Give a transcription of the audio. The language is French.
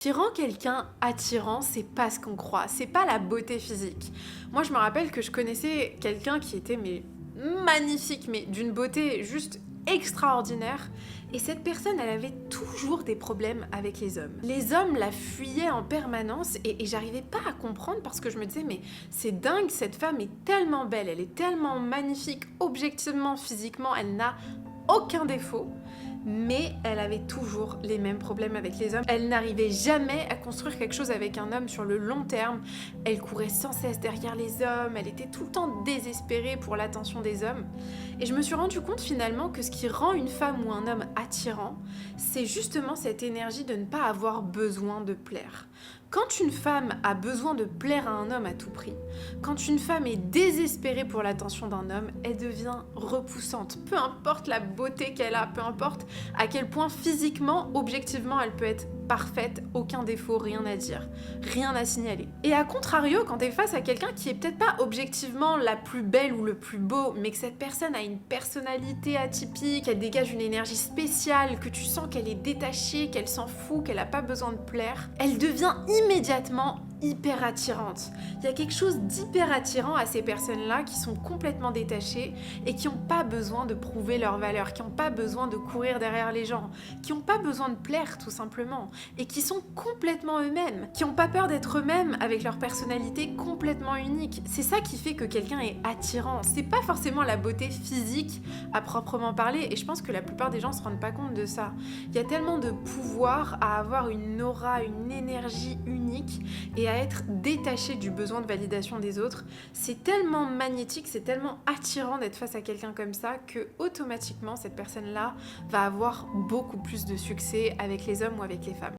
Qui rend quelqu'un attirant, c'est pas ce qu'on croit, c'est pas la beauté physique. Moi, je me rappelle que je connaissais quelqu'un qui était magnifique, mais d'une beauté juste extraordinaire. Et cette personne, elle avait toujours des problèmes avec les hommes. Les hommes la fuyaient en permanence et j'arrivais pas à comprendre parce que je me disais, mais c'est dingue, cette femme est tellement belle, elle est tellement magnifique, objectivement, physiquement, elle n'a aucun défaut. Mais elle avait toujours les mêmes problèmes avec les hommes. Elle n'arrivait jamais à construire quelque chose avec un homme sur le long terme. Elle courait sans cesse derrière les hommes, elle était tout le temps désespérée pour l'attention des hommes. Et je me suis rendu compte finalement que ce qui rend une femme ou un homme attirant, c'est justement cette énergie de ne pas avoir besoin de plaire. Quand une femme a besoin de plaire à un homme à tout prix, quand une femme est désespérée pour l'attention d'un homme, elle devient repoussante. Peu importe la beauté qu'elle a, peu importe à quel point physiquement, objectivement, elle peut être parfaite, aucun défaut, rien à dire, rien à signaler. Et à contrario, quand tu es face à quelqu'un qui est peut-être pas objectivement la plus belle ou le plus beau, mais que cette personne a une personnalité atypique, qu'elle dégage une énergie spéciale, que tu sens qu'elle est détachée, qu'elle s'en fout, qu'elle a pas besoin de plaire, elle devient immédiatement hyper attirante. Il y a quelque chose d'hyper attirant à ces personnes-là qui sont complètement détachées et qui n'ont pas besoin de prouver leur valeur, qui n'ont pas besoin de courir derrière les gens, qui n'ont pas besoin de plaire tout simplement et qui sont complètement eux-mêmes, qui n'ont pas peur d'être eux-mêmes avec leur personnalité complètement unique. C'est ça qui fait que quelqu'un est attirant. C'est pas forcément la beauté physique à proprement parler et je pense que la plupart des gens se rendent pas compte de ça. Il y a tellement de pouvoir à avoir une aura, une énergie unique et à être détaché du besoin de validation des autres. C'est tellement magnétique, c'est tellement attirant d'être face à quelqu'un comme ça que automatiquement cette personne-là va avoir beaucoup plus de succès avec les hommes ou avec les femmes.